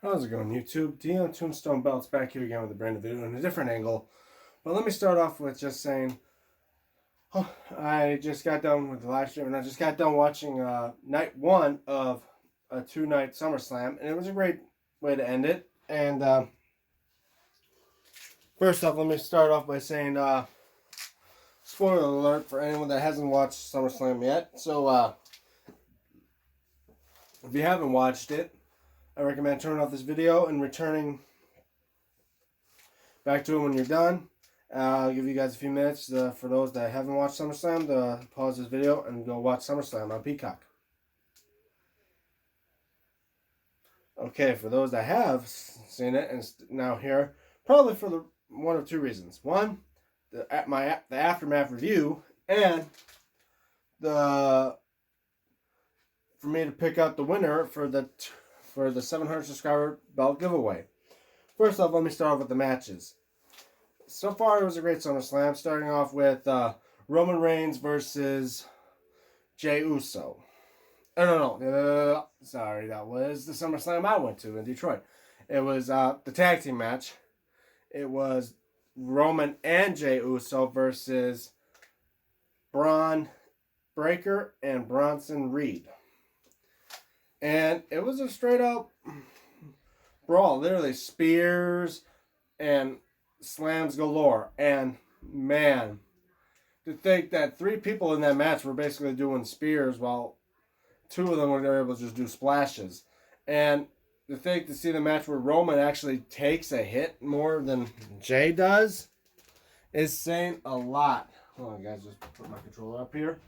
How's it going, YouTube? Dion Tombstone Belts back here again with a brand new video in a different angle. But let me start off with just saying, I just got done with the live stream and I just got done watching night one of a two-night SummerSlam, and it was a great way to end it. And first off, let me start off by saying, spoiler alert for anyone that hasn't watched SummerSlam yet. So, if you haven't watched it, I recommend turning off this video and returning back to it when you're done. I'll give you guys a few minutes for those that haven't watched SummerSlam to pause this video and go watch SummerSlam on Peacock. Okay, for those that have seen it and now here, probably for one of two reasons. One, the aftermath review, and for me to pick out the winner for the 700 subscriber belt giveaway. First off, let me start off with the matches. So far, it was a great SummerSlam, starting off with Roman Reigns versus Jey Uso. No. Sorry, that was the SummerSlam I went to in Detroit. It was the tag team match. It was Roman and Jey Uso versus Braun Breaker and Bronson Reed. And it was a straight up brawl. Literally spears and slams galore. And man, to think that three people in that match were basically doing spears while two of them were able to just do splashes. And to see the match where Roman actually takes a hit more than Jey does is saying a lot. Hold on, guys, just put my controller up here.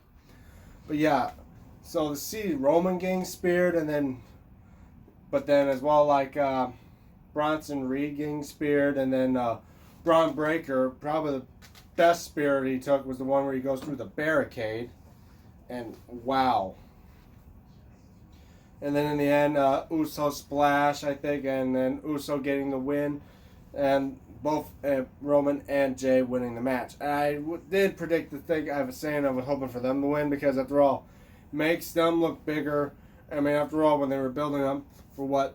But yeah. So to see Roman getting speared, but then as well like Bronson Reed getting speared, and then Braun Breaker, probably the best spear he took was the one where he goes through the barricade, and wow. And then in the end, Uso splash, I think, and then Uso getting the win, and both Roman and Jey winning the match. I did predict the thing I was saying I was hoping for them to win, because after all, makes them look bigger. I mean, after all, when they were building up for what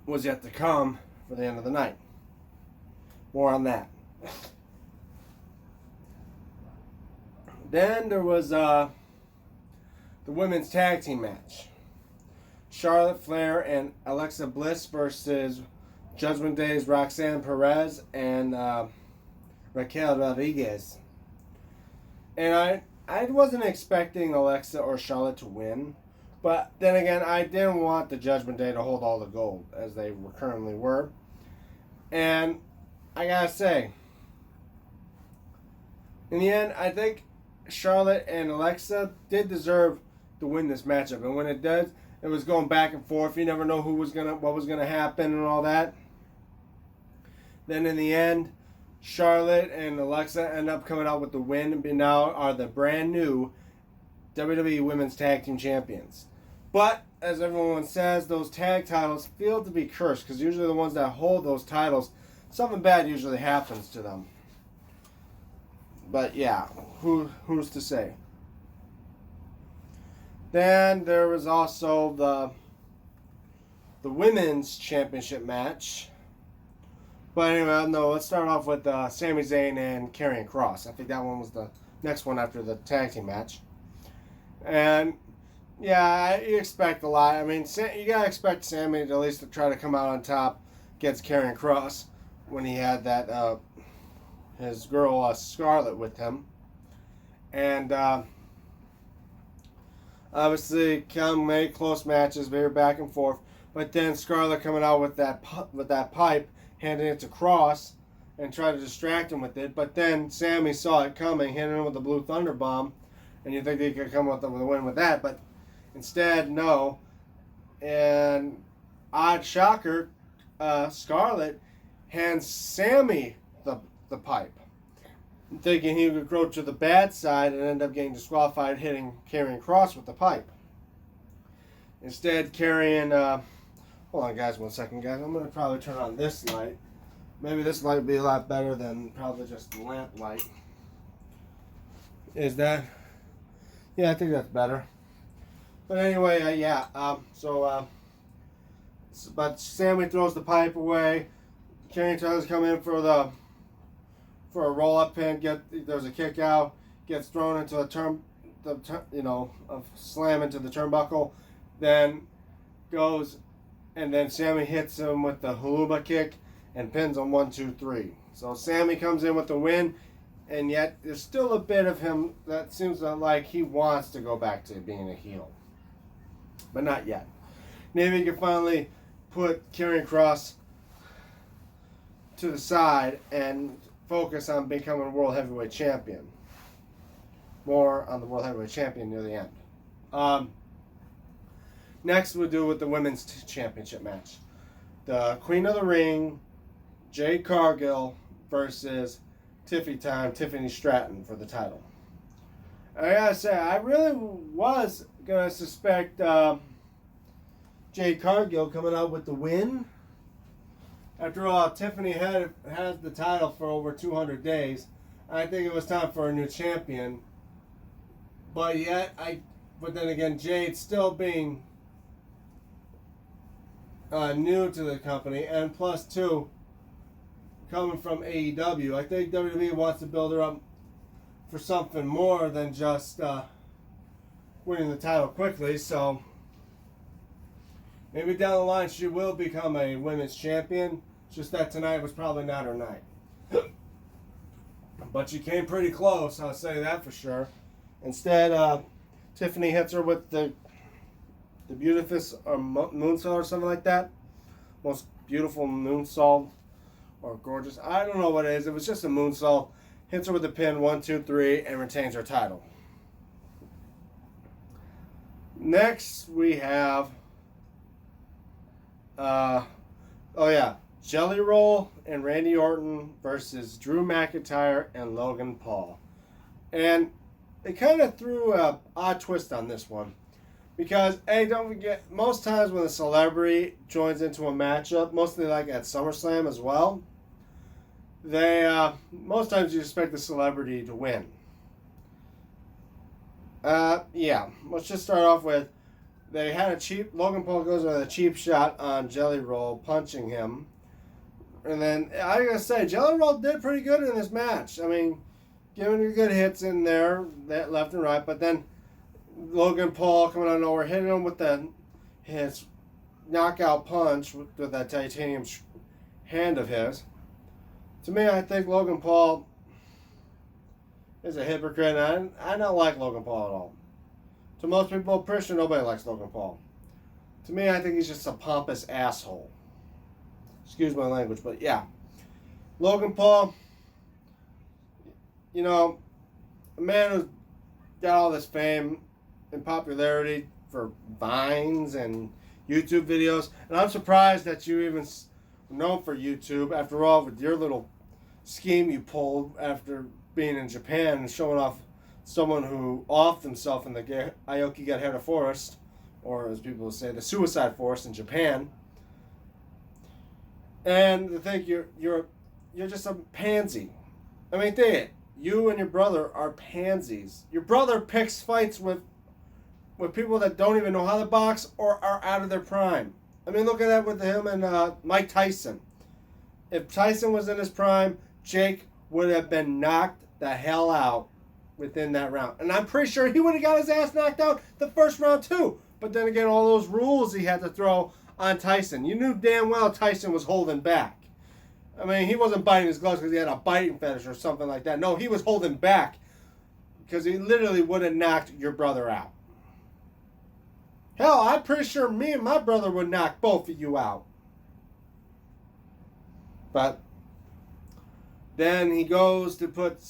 was yet to come for the end of the night. More on that. Then there was the women's tag team match. Charlotte Flair and Alexa Bliss versus Judgment Day's Roxanne Perez and Raquel Rodriguez. And I wasn't expecting Alexa or Charlotte to win, but then again, I didn't want the Judgment Day to hold all the gold, as they currently were. And I gotta say, in the end, I think Charlotte and Alexa did deserve to win this matchup. And when it does, it was going back and forth. You never know what was gonna happen and all that. Then in the end, Charlotte and Alexa end up coming out with the win, and now are the brand new WWE Women's Tag Team Champions. But, as everyone says, those tag titles feel to be cursed, because usually the ones that hold those titles, something bad usually happens to them. But yeah, who's to say? Then there was also the Women's Championship match. But anyway, no, let's start off with Sami Zayn and Karrion Kross. I think that one was the next one after the tag team match. And, yeah, you expect a lot. I mean, you got to expect Sami to at least to try to come out on top against Karrion Kross when he had that, his girl Scarlett with him. And, obviously, many close matches, very back and forth. But then Scarlett coming out with that pipe, handing it to Kross, and tried to distract him with it. But then Sami saw it coming, hitting him with the Blue Thunder Bomb, and you think he could come with a win with that, but instead, no. And odd shocker, Scarlett hands Sami the pipe, thinking he would go to the bad side and end up getting disqualified, hitting Karrion Kross with the pipe. Instead, Karrion... hold on, guys, 1 second, guys. I'm going to probably turn on this light. Maybe this light would be a lot better than probably just the lamp light. Is that? Yeah, I think that's better. But anyway, yeah. So but Sammy throws the pipe away. Kenny tries to come in for a roll-up pin. There's a kick out. Gets thrown into a slam into the turnbuckle. Then goes, and then Sammy hits him with the haluba kick and pins him 1, 2, 3. So Sammy comes in with the win, and yet there's still a bit of him that seems like he wants to go back to being a heel, but not yet. Maybe he can finally put Karrion Kross to the side and focus on becoming World Heavyweight Champion. More on the World Heavyweight Champion near the end. Next, we'll do with the Women's Championship match. The Queen of the Ring, Jade Cargill versus Tiffany Stratton for the title. I gotta say, I really was gonna suspect Jade Cargill coming out with the win. After all, Tiffany had the title for over 200 days. I think it was time for a new champion. But then again, Jade still being new to the company, and plus two, coming from AEW, I think WWE wants to build her up for something more than just winning the title quickly. So maybe down the line she will become a women's champion. It's just that tonight was probably not her night. But she came pretty close, I'll say that for sure. Instead, Tiffany hits her with the beautiful or moonsault or something like that. Most beautiful moonsault or gorgeous. I don't know what it is. It was just a moonsault. Hits her with the pin 1, 2, 3 and retains her title. Next we have Jelly Roll and Randy Orton versus Drew McIntyre and Logan Paul. And they kind of threw an odd twist on this one. Because, don't forget, most times when a celebrity joins into a matchup, mostly like at SummerSlam as well, most times you expect the celebrity to win. Let's just start off with, Logan Paul goes with a cheap shot on Jelly Roll, punching him. And then, I gotta say, Jelly Roll did pretty good in this match. I mean, giving you good hits in there, left and right, but then Logan Paul coming out of nowhere, hitting him with his knockout punch with that titanium hand of his. To me, I think Logan Paul is a hypocrite. I don't like Logan Paul at all. To most people, pretty sure nobody likes Logan Paul. To me, I think he's just a pompous asshole. Excuse my language, but yeah. Logan Paul, a man who's got all this fame and popularity for Vines and YouTube videos. And I'm surprised that you even known for YouTube. After all, with your little scheme you pulled after being in Japan and showing off someone who offed himself in the Aokigahara Forest, or as people say, the Suicide Forest in Japan. And to think you're just a pansy. I mean, think it. You and your brother are pansies. Your brother picks fights with people that don't even know how to box or are out of their prime. I mean, look at that with him and Mike Tyson. If Tyson was in his prime, Jake would have been knocked the hell out within that round. And I'm pretty sure he would have got his ass knocked out the first round too. But then again, all those rules he had to throw on Tyson. You knew damn well Tyson was holding back. I mean, he wasn't biting his gloves because he had a biting fetish or something like that. No, he was holding back because he literally would have knocked your brother out. Hell, I'm pretty sure me and my brother would knock both of you out. But then he goes to put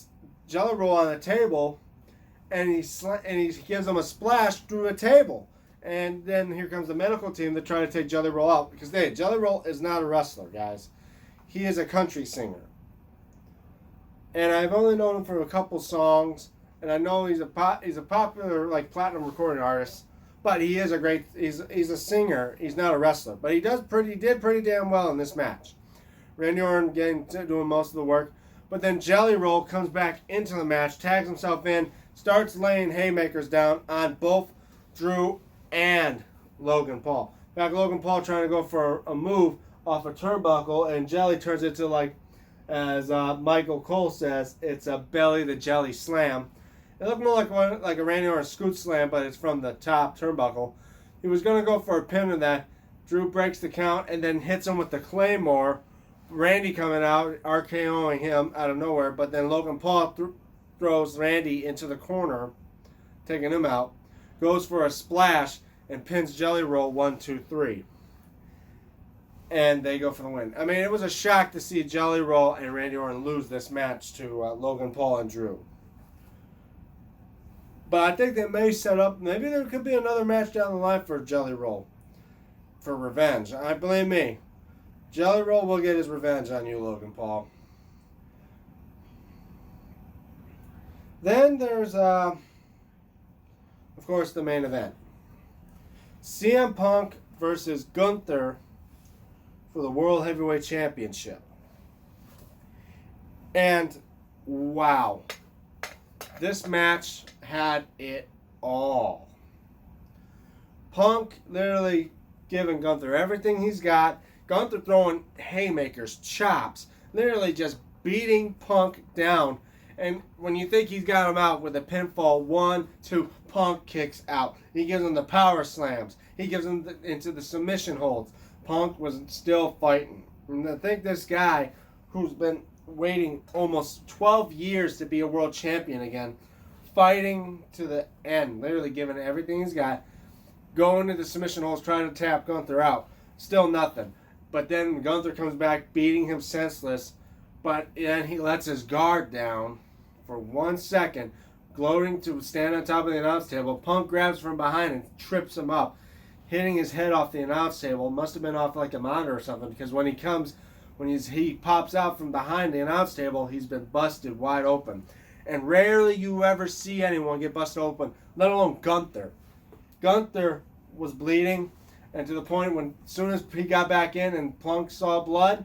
Jelly Roll on the table, and he gives him a splash through a table. And then here comes the medical team to try to take Jelly Roll out. Because Jelly Roll is not a wrestler, guys. He is a country singer. And I've only known him for a couple songs. And I know he's a popular platinum recording artist. But he is he's a singer. He's not a wrestler. But he did pretty damn well in this match. Randy Orton doing most of the work. But then Jelly Roll comes back into the match, tags himself in, starts laying haymakers down on both Drew and Logan Paul. Back Logan Paul trying to go for a move off a turnbuckle, and Jelly turns into, like, as Michael Cole says, it's a belly the jelly slam. It looked more like a Randy Orton scoot slam, but it's from the top turnbuckle. He was going to go for a pin in that. Drew breaks the count and then hits him with the Claymore. Randy coming out, RKOing him out of nowhere, but then Logan Paul throws Randy into the corner, taking him out. Goes for a splash and pins Jelly Roll 1, 2, 3. And they go for the win. I mean, it was a shock to see Jelly Roll and Randy Orton lose this match to Logan Paul and Drew. But I think they may set up, maybe there could be another match down the line for Jelly Roll. For revenge. I believe me. Jelly Roll will get his revenge on you, Logan Paul. Then there's, of course, the main event. CM Punk versus Gunther for the World Heavyweight Championship. And, wow. This match had it all. Punk literally giving Gunther everything he's got. Gunther throwing haymakers, chops, literally just beating Punk down. And when you think he's got him out with a pinfall, 1, 2, Punk kicks out. He gives him the power slams. He gives him into the submission holds. Punk was still fighting. And I think this guy, who's been waiting almost 12 years to be a world champion again, fighting to the end, literally giving everything he's got, going to the submission holds, trying to tap Gunther out. Still nothing. But then Gunther comes back, beating him senseless. But then he lets his guard down for 1 second, gloating to stand on top of the announce table. Punk grabs from behind and trips him up, hitting his head off the announce table. Must have been off like a monitor or something, because when he pops out from behind the announce table, he's been busted wide open. And rarely you ever see anyone get busted open, let alone Gunther. Gunther was bleeding, and to the point when as soon as he got back in and Punk saw blood,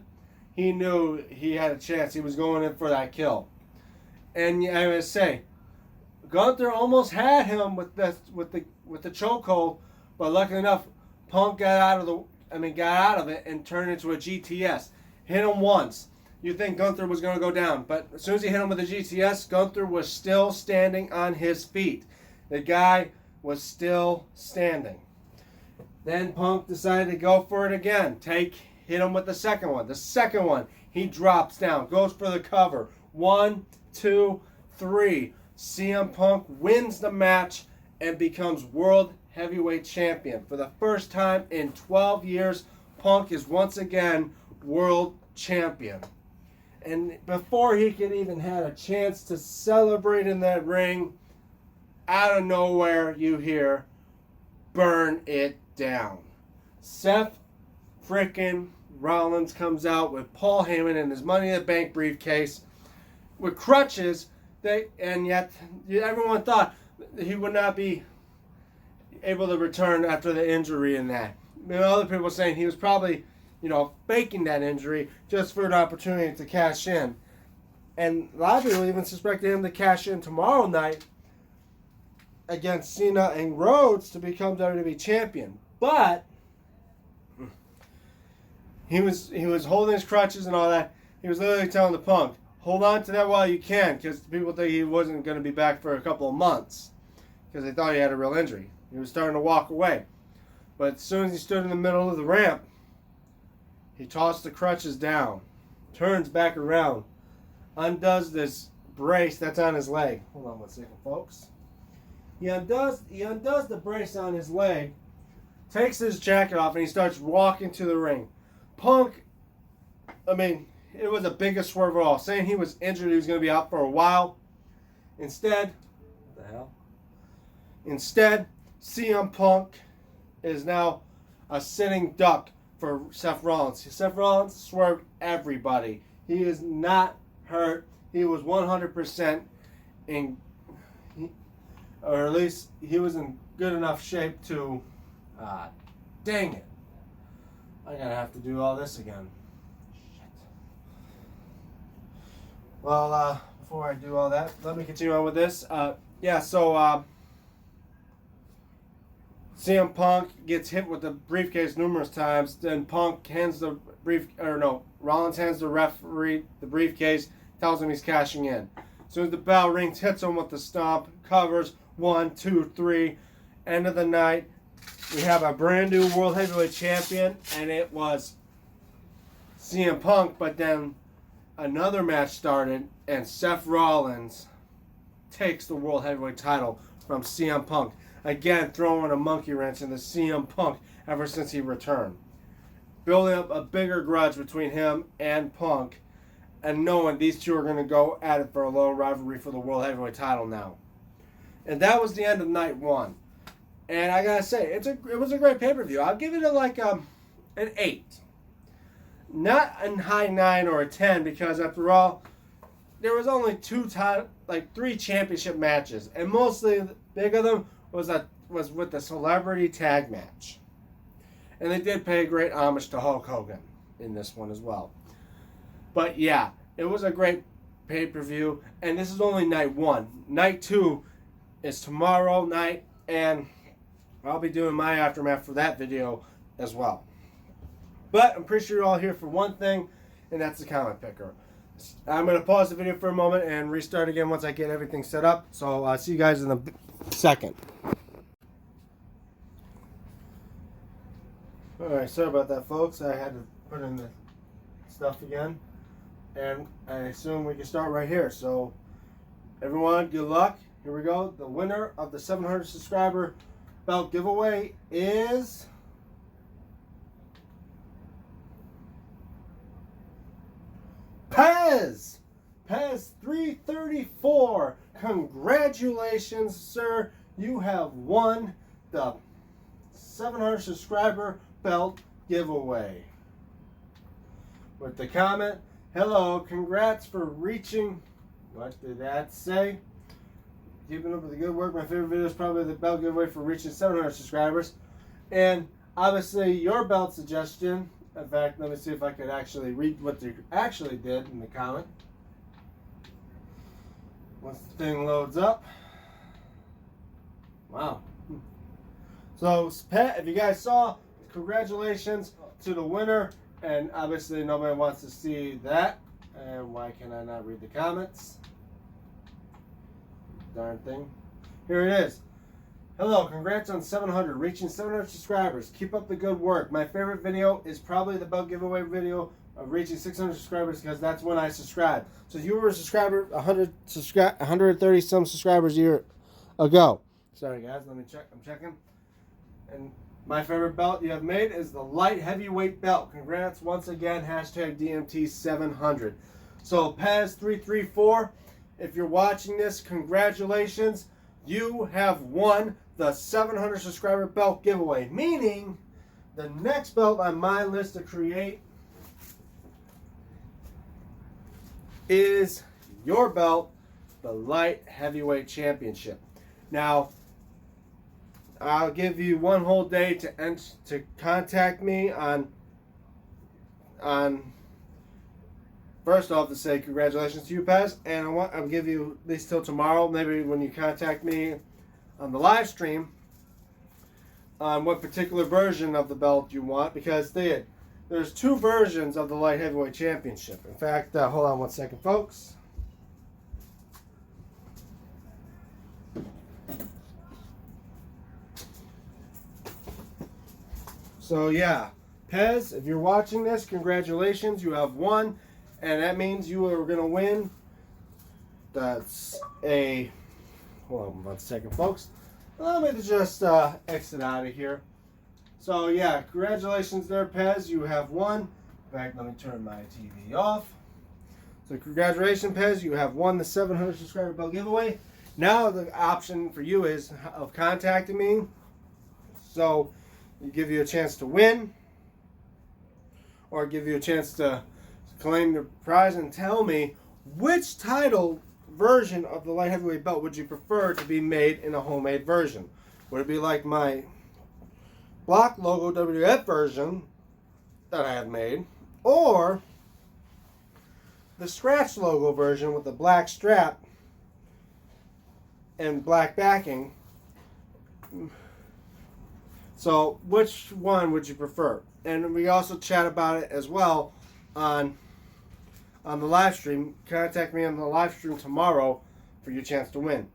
he knew he had a chance. He was going in for that kill. And I would say, Gunther almost had him with the chokehold, but luckily enough, Punk got out of it and turned into a GTS. Hit him once. You think Gunther was going to go down, but as soon as he hit him with a GTS, Gunther was still standing on his feet. The guy was still standing. Then Punk decided to go for it again. Hit him with the second one. The second one, he drops down, goes for the cover. 1, 2, 3. CM Punk wins the match and becomes World Heavyweight Champion. For the first time in 12 years, Punk is once again World Champion. And before he could even have a chance to celebrate in that ring, out of nowhere you hear, "Burn it down." Seth frickin' Rollins comes out with Paul Heyman in his Money in the Bank briefcase with crutches, and yet everyone thought he would not be able to return after the injury in that. Other people saying he was probably, faking that injury just for an opportunity to cash in. And a lot of people even suspected him to cash in tomorrow night against Cena and Rhodes to become WWE champion. But he was holding his crutches and all that. He was literally telling the Punk, hold on to that while you can, because people think he wasn't going to be back for a couple of months because they thought he had a real injury. He was starting to walk away. But as soon as he stood in the middle of the ramp, he tossed the crutches down, turns back around, undoes this brace that's on his leg. Hold on one second, folks. He undoes the brace on his leg, takes his jacket off, and he starts walking to the ring. Punk, it was the biggest swerve of all. Saying he was injured, he was going to be out for a while. Instead, CM Punk is now a sitting duck for Seth Rollins. Seth Rollins swerved everybody. He is not hurt. He was 100% or at least he was in good enough shape to, dang it. I'm going to have to do all this again. Shit. Well, before I do all CM Punk gets hit with the briefcase numerous times. Then Punk hands the Rollins hands the referee the briefcase, tells him he's cashing in. As soon as the bell rings, hits him with the stomp, covers 1, 2, 3. End of the night, we have a brand new World Heavyweight Champion, and it was CM Punk. But then another match started, and Seth Rollins takes the World Heavyweight title from CM Punk. Again, throwing a monkey wrench into CM Punk ever since he returned. Building up a bigger grudge between him and Punk, and knowing these two are going to go at it for a little rivalry for the World Heavyweight title now. And that was the end of night 1. And I gotta say, it was a great pay-per-view. I'll give it an 8. Not a high 9 or a 10, because after all, there was only 3 championship matches, and mostly the big of them was with the celebrity tag match. And they did pay great homage to Hulk Hogan in this one as well. But yeah, it was a great pay-per-view, and this is only night 1. Night 2 is tomorrow night, and I'll be doing my aftermath for that video as well. But I'm pretty sure you're all here for one thing, and that's the comment picker. I'm going to pause the video for a moment and restart again once I get everything set up. So I'll see you guys in a second. Alright, sorry about that, folks. I had to put in the stuff again. And I assume we can start right here. So, everyone, good luck. Here we go. The winner of the 700 subscriber belt giveaway is Pez 334. Congratulations, sir. You have won the 700 subscriber belt giveaway. With the comment, hello, congrats for reaching, what did that say? Keeping up with the good work. My favorite video is probably the belt giveaway for reaching 700 subscribers. And obviously your belt suggestion. In fact, let me see if I could actually read what they actually did in the comment. Once the thing loads up. Wow. So, if you guys saw, congratulations to the winner. And obviously nobody wants to see that. And why can I not read the comments? Darn thing. Here it is. Hello, congrats on 700, reaching 700 subscribers. Keep up the good work. My favorite video is probably the belt giveaway video of reaching 600 subscribers, because that's when I subscribed. So you were a subscriber, 130 some subscribers a year ago. Sorry guys, let me check. I'm checking. And my favorite belt you have made is the light heavyweight belt. Congrats once again. Hashtag DMT700. So Pez 334, if you're watching this, congratulations. You have won the 700 subscriber belt giveaway. Meaning, the next belt on my list to create is your belt, the light heavyweight championship. Now, I'll give you one whole day to contact me on first off to say congratulations to you, Pez, and I'll give you at least till tomorrow, maybe when you contact me on the live stream, on what particular version of the belt you want, because there's 2 versions of the light heavyweight championship. In fact, hold on one second, folks. So yeah, Pez, if you're watching this, congratulations, you have won, and that means you are going to win. That's hold on one second, folks. Let me just exit out of here. So yeah, congratulations there, Pez, you have won. In fact, let me turn my TV off. So congratulations, Pez, you have won the 700 subscriber belt giveaway. Now the option for you is of contacting me. So give you a chance to win, or give you a chance to claim the prize, and tell me which title version of the light heavyweight belt would you prefer to be made in a homemade version. Would it be like my block logo WWF version that I have made, or the scratch logo version with the black strap and black backing? So which one would you prefer? And we also chat about it as well on the live stream. Contact me on the live stream tomorrow for your chance to win.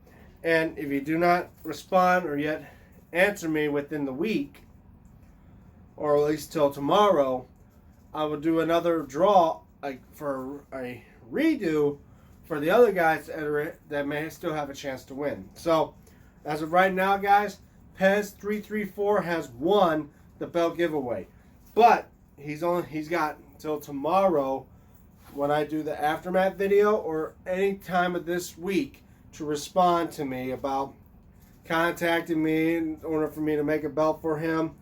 And if you do not respond or yet answer me within the week, or at least till tomorrow, I will do another draw for a redo for the other guys that may still have a chance to win. So, as of right now, guys, Pez334 has won the belt giveaway, but he's got till tomorrow when I do the aftermath video or any time of this week to respond to me about contacting me in order for me to make a belt for him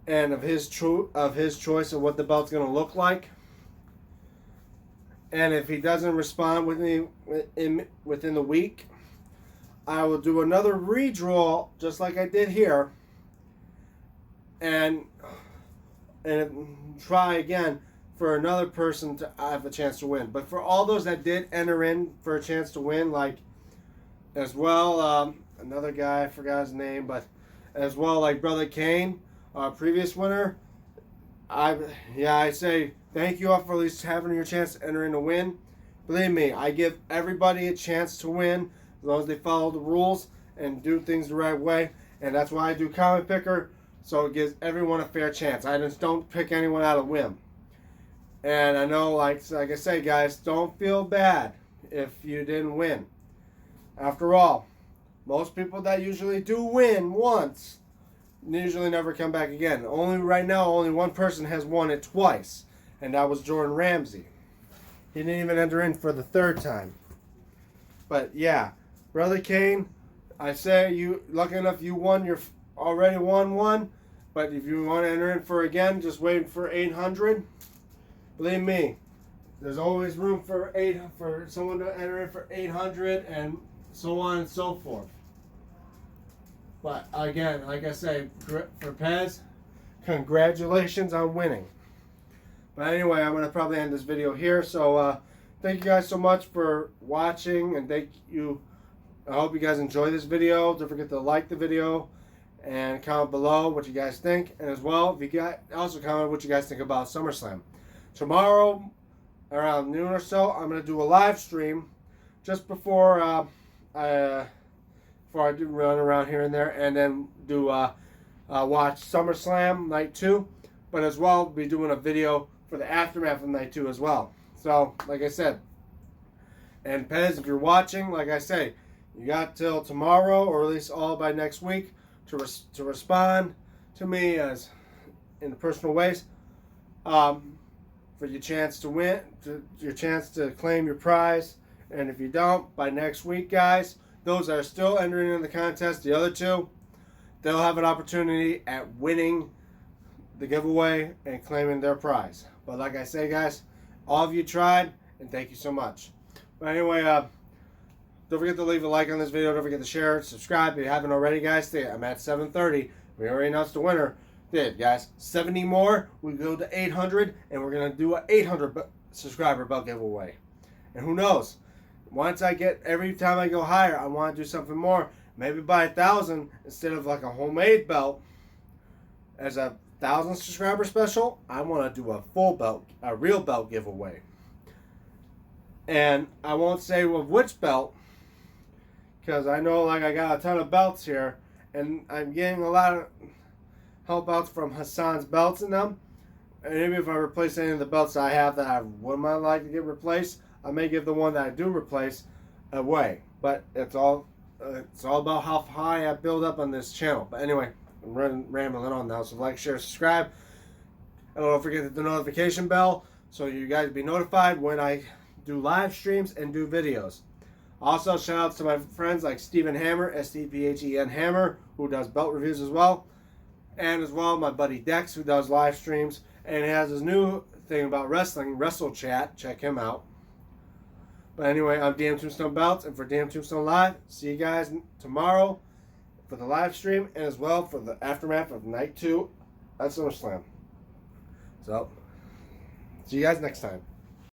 and of his choice of what the belt's going to look like. And if he doesn't respond within the week, I will do another redraw just like I did here and try again for another person to have a chance to win. But for all those that did enter in for a chance to win, like as well, another guy, I forgot his name, but as well, like Brother Kane, previous winner, I say thank you all for at least having your chance to enter in to win. Believe me, I give everybody a chance to win as long as they follow the rules and do things the right way. And that's why I do Comment Picker, so it gives everyone a fair chance. I just don't pick anyone out of whim. And I know, like I say, guys, don't feel bad if you didn't win. After all, most people that usually do win once usually never come back again. Right now, only one person has won it twice, and that was Jordan Ramsey. He didn't even enter in for the third time. But yeah, Brother Kane, I say you lucky enough you won. You're already won one. But if you want to enter in for again, just waiting for 800. Believe me, there's always room for someone to enter in for 800 and so on and so forth. But again, like I say, for Pez, congratulations on winning. But anyway, I'm going to probably end this video here. So thank you guys so much for watching, and thank you. I hope you guys enjoy this video. Don't forget to like the video and comment below what you guys think. And as well, if you guys also comment what you guys think about SummerSlam. Tomorrow, around noon or so, I'm going to do a live stream just before I do run around here and there, and then do watch SummerSlam Night 2. But as well, I'll be doing a video for the aftermath of Night 2 as well. So, like I said, and Pez, if you're watching, like I say, you got till tomorrow, or at least all by next week, to respond to me as in personal ways. For your chance to win, your chance to claim your prize. And if you don't, by next week, guys, those that are still entering in the contest, the other two, they'll have an opportunity at winning the giveaway and claiming their prize. But like I say, guys, all of you tried, and thank you so much. But anyway, don't forget to leave a like on this video. Don't forget to share it, subscribe if you haven't already, guys. I'm at 730. We already announced the winner. Guys, 70 more, we go to 800, and we're going to do an 800 subscriber belt giveaway. And who knows, once I get, every time I go higher, I want to do something more. Maybe buy 1,000 instead of like a homemade belt as a 1,000 subscriber special. I want to do a full belt, a real belt giveaway. And I won't say which belt, because I know like I got a ton of belts here, and I'm getting a lot of help outs from Hassan's belts in them. And maybe if I replace any of the belts I have that I would not like to get replaced, I may give the one that I do replace away. But it's all about how high I build up on this channel. But anyway, I'm rambling on now. So like, share, subscribe. And don't forget the notification bell so you guys be notified when I do live streams and do videos. Also, shout outs to my friends like Stephen Hammer, S-T-P-H-E-N Hammer, who does belt reviews as well. And as well, my buddy Dex, who does live streams and has his new thing about wrestling, Wrestle Chat. Check him out. But anyway, I'm DM Tombstone Belts, and for DM Tombstone Live, see you guys tomorrow for the live stream, and as well for the aftermath of Night 2 at SummerSlam. So, see you guys next time.